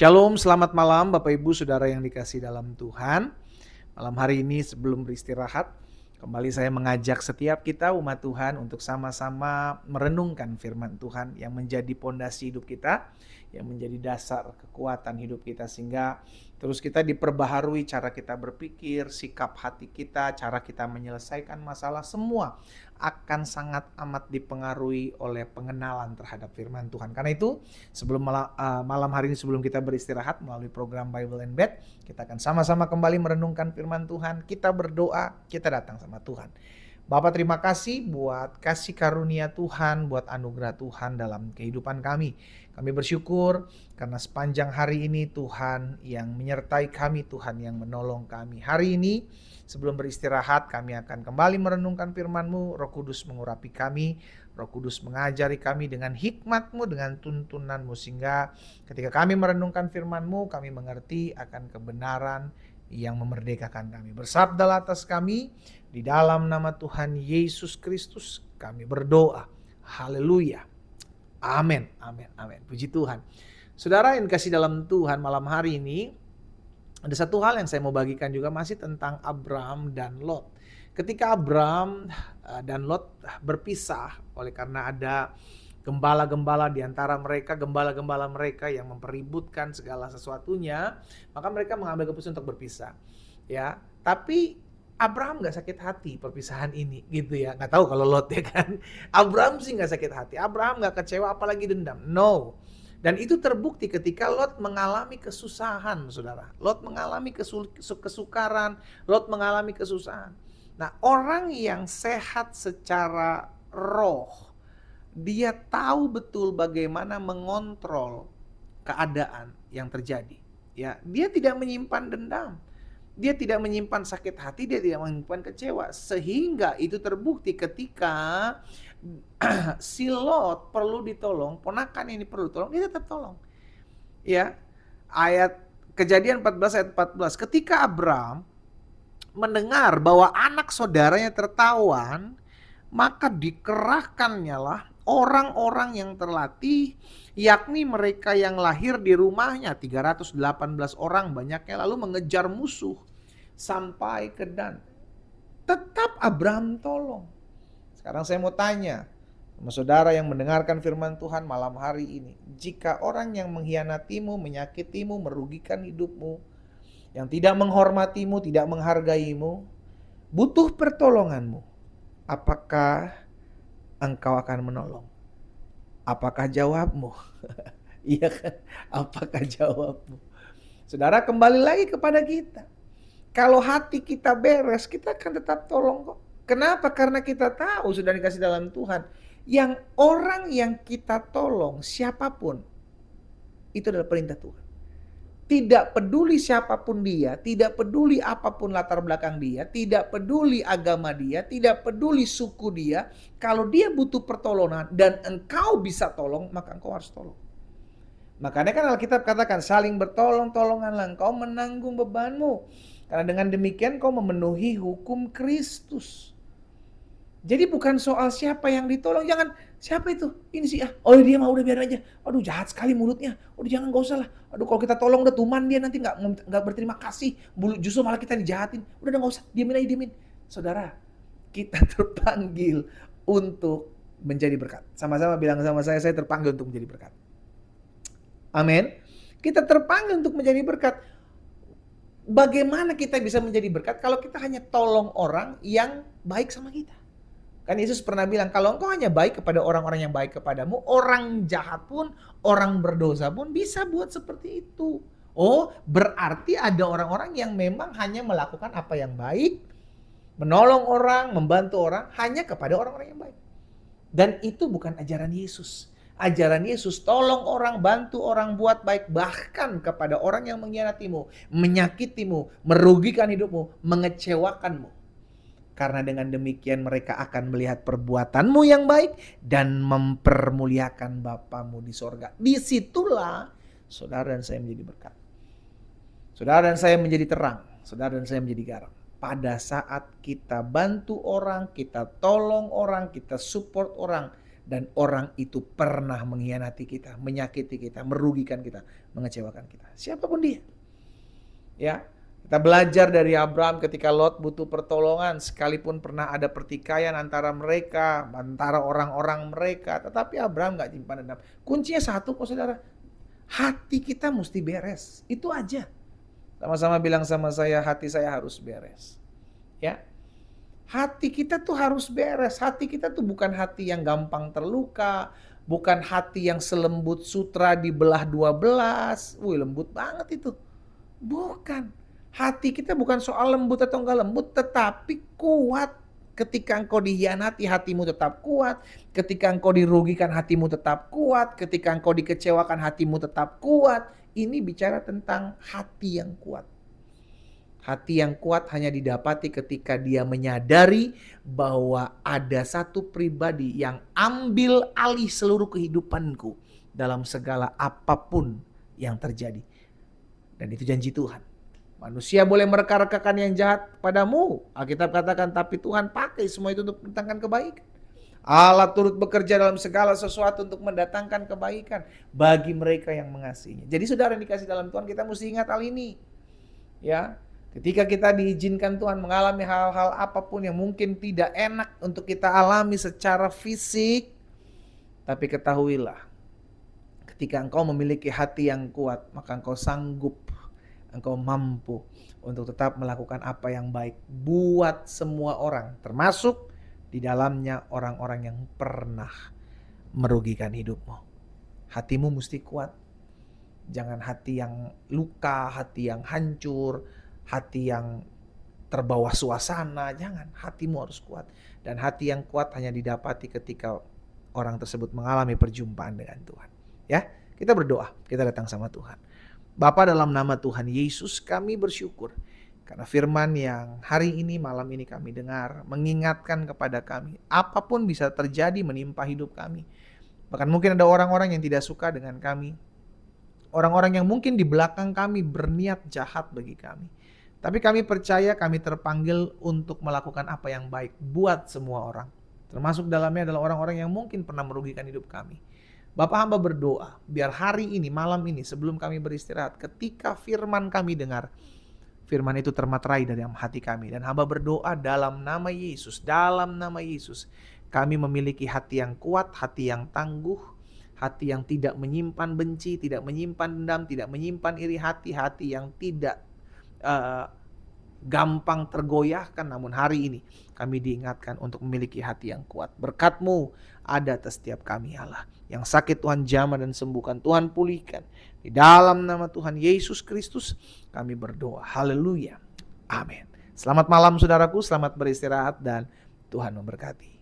Shalom, selamat malam Bapak Ibu Saudara yang dikasihi dalam Tuhan. Malam hari ini sebelum beristirahat, kembali saya mengajak setiap kita umat Tuhan untuk sama-sama merenungkan firman Tuhan yang menjadi pondasi hidup kita, yang menjadi dasar kekuatan hidup kita, sehingga terus kita diperbaharui cara kita berpikir, sikap hati kita, cara kita menyelesaikan masalah, semua akan sangat amat dipengaruhi oleh pengenalan terhadap firman Tuhan. Karena itu, sebelum malam hari ini sebelum kita beristirahat melalui program Bible and Bed, kita akan sama-sama kembali merenungkan firman Tuhan, kita berdoa, kita datang sama Tuhan. Bapak, terima kasih buat kasih karunia Tuhan, buat anugerah Tuhan dalam kehidupan kami. Kami bersyukur karena sepanjang hari ini Tuhan yang menyertai kami, Tuhan yang menolong kami. Hari ini sebelum beristirahat kami akan kembali merenungkan firman-Mu. Roh Kudus mengurapi kami, Roh Kudus mengajari kami dengan hikmat-Mu, dengan tuntunan-Mu, sehingga ketika kami merenungkan firman-Mu, kami mengerti akan kebenaran yang memerdekakan kami. Bersabdalah atas kami, di dalam nama Tuhan Yesus Kristus kami berdoa. Haleluya. Amin, amin, amin. Puji Tuhan. Saudara yang dikasih dalam Tuhan, malam hari ini ada satu hal yang saya mau bagikan juga, masih tentang Abram dan Lot. Ketika Abram dan Lot berpisah oleh karena ada gembala-gembala di antara mereka, gembala-gembala mereka yang mempeributkan segala sesuatunya, maka mereka mengambil keputusan untuk berpisah. Ya, tapi Abraham nggak sakit hati perpisahan ini, gitu ya. Nggak tahu kalau Lot ya kan. Abraham sih nggak sakit hati. Abraham nggak kecewa, apalagi dendam. No. Dan itu terbukti ketika Lot mengalami kesusahan, saudara. Lot mengalami kesukaran, Lot mengalami kesusahan. Nah, orang yang sehat secara roh, dia tahu betul bagaimana mengontrol keadaan yang terjadi. Ya, dia tidak menyimpan dendam. Dia tidak menyimpan sakit hati, dia tidak menyimpan kecewa. Sehingga itu terbukti ketika si Lot perlu ditolong, ponakan ini perlu tolong, dia tetap tolong. Ya, ayat Kejadian 14 ayat 14. Ketika Abram mendengar bahwa anak saudaranya tertawan, maka dikerahkannya lah orang-orang yang terlatih, yakni mereka yang lahir di rumahnya, 318 orang banyaknya, lalu mengejar musuh sampai ke Dan. Tetap Abraham tolong. Sekarang saya mau tanya sama saudara yang mendengarkan firman Tuhan malam hari ini. Jika orang yang mengkhianatimu, menyakitimu, merugikan hidupmu, yang tidak menghormatimu, tidak menghargaimu, butuh pertolonganmu, apakah engkau akan menolong? Apakah jawabmu? Iya kan? Apakah jawabmu? Saudara, kembali lagi kepada kita. Kalau hati kita beres, kita akan tetap tolong kok. Kenapa? Karena kita tahu sudah dikasih dalam Tuhan, yang orang yang kita tolong, siapapun, itu adalah perintah Tuhan. Tidak peduli siapapun dia, tidak peduli apapun latar belakang dia, tidak peduli agama dia, tidak peduli suku dia. Kalau dia butuh pertolongan dan engkau bisa tolong, maka engkau harus tolong. Makanya kan Alkitab katakan saling bertolong-tolonganlah, engkau menanggung bebanmu. Karena dengan demikian kau memenuhi hukum Kristus. Jadi bukan soal siapa yang ditolong, jangan siapa itu, ini sih oh dia mah udah biar aja, aduh jahat sekali mulutnya, udah jangan, gak usah lah, aduh kalau kita tolong udah tuman dia nanti nggak berterima kasih, justru malah kita dijahatin, udah nggak usah, diemin. Saudara, kita terpanggil untuk menjadi berkat. Sama-sama bilang sama saya terpanggil untuk menjadi berkat. Amin. Kita terpanggil untuk menjadi berkat. Bagaimana kita bisa menjadi berkat kalau kita hanya tolong orang yang baik sama kita? Kan Yesus pernah bilang, kalau engkau hanya baik kepada orang-orang yang baik kepadamu, orang jahat pun, orang berdosa pun bisa buat seperti itu. Oh, berarti ada orang-orang yang memang hanya melakukan apa yang baik, menolong orang, membantu orang, hanya kepada orang-orang yang baik. Dan itu bukan ajaran Yesus. Ajaran Yesus, tolong orang, bantu orang, buat baik, bahkan kepada orang yang mengkhianatimu, menyakitimu, merugikan hidupmu, mengecewakanmu. Karena dengan demikian mereka akan melihat perbuatanmu yang baik dan mempermuliakan Bapamu di sorga. Disitulah saudara dan saya menjadi berkat. Saudara dan saya menjadi terang. Saudara dan saya menjadi garam. Pada saat kita bantu orang, kita tolong orang, kita support orang dan orang itu pernah mengkhianati kita, menyakiti kita, merugikan kita, mengecewakan kita. Siapapun dia. Ya, kita belajar dari Abraham ketika Lot butuh pertolongan, sekalipun pernah ada pertikaian antara mereka, antara orang-orang mereka, tetapi Abraham gak simpan dendam. Kuncinya satu kok saudara, hati kita mesti beres, itu aja. Sama-sama bilang sama saya, hati saya harus beres. Ya, hati kita tuh harus beres. Hati kita tuh bukan hati yang gampang terluka, bukan hati yang selembut sutra dibelah 12. Wih, lembut banget itu. Bukan. Hati kita bukan soal lembut atau enggak lembut, tetapi kuat. Ketika engkau dikhianati, hatimu tetap kuat. Ketika engkau dirugikan, hatimu tetap kuat. Ketika engkau dikecewakan, hatimu tetap kuat. Ini bicara tentang hati yang kuat. Hati yang kuat hanya didapati ketika dia menyadari bahwa ada satu pribadi yang ambil alih seluruh kehidupanku dalam segala apapun yang terjadi. Dan itu janji Tuhan. Manusia boleh mereka-rekakan yang jahat padamu. Alkitab katakan, tapi Tuhan pakai semua itu untuk mendatangkan kebaikan. Allah turut bekerja dalam segala sesuatu untuk mendatangkan kebaikan bagi mereka yang mengasihinya. Jadi saudara yang dikasih dalam Tuhan, kita mesti ingat hal ini. Ya, ketika kita diizinkan Tuhan mengalami hal-hal apapun yang mungkin tidak enak untuk kita alami secara fisik, tapi ketahuilah, ketika engkau memiliki hati yang kuat, maka engkau sanggup, engkau mampu untuk tetap melakukan apa yang baik buat semua orang, termasuk di dalamnya orang-orang yang pernah merugikan hidupmu. Hatimu mesti kuat. Jangan hati yang luka, hati yang hancur, hati yang terbawa suasana. Jangan, hatimu harus kuat. Dan hati yang kuat hanya didapati ketika orang tersebut mengalami perjumpaan dengan Tuhan. Ya, kita berdoa, kita datang sama Tuhan. Bapa, dalam nama Tuhan Yesus kami bersyukur karena firman yang hari ini, malam ini kami dengar mengingatkan kepada kami, apapun bisa terjadi menimpa hidup kami. Bahkan mungkin ada orang-orang yang tidak suka dengan kami, orang-orang yang mungkin di belakang kami berniat jahat bagi kami. Tapi kami percaya kami terpanggil untuk melakukan apa yang baik buat semua orang. Termasuk dalamnya adalah orang-orang yang mungkin pernah merugikan hidup kami. Bapak, hamba berdoa, biar hari ini, malam ini, sebelum kami beristirahat, ketika firman kami dengar, firman itu termaterai dari hati kami. Dan hamba berdoa dalam nama Yesus, kami memiliki hati yang kuat, hati yang tangguh, hati yang tidak menyimpan benci, tidak menyimpan dendam, tidak menyimpan iri hati, hati yang tidak gampang tergoyahkan. Namun hari ini kami diingatkan untuk memiliki hati yang kuat. Berkat-Mu ada atas setiap kami Allah. Yang sakit Tuhan jamah dan sembuhkan, Tuhan pulihkan. Di dalam nama Tuhan Yesus Kristus kami berdoa. Haleluya. Amin. Selamat malam saudaraku, selamat beristirahat dan Tuhan memberkati.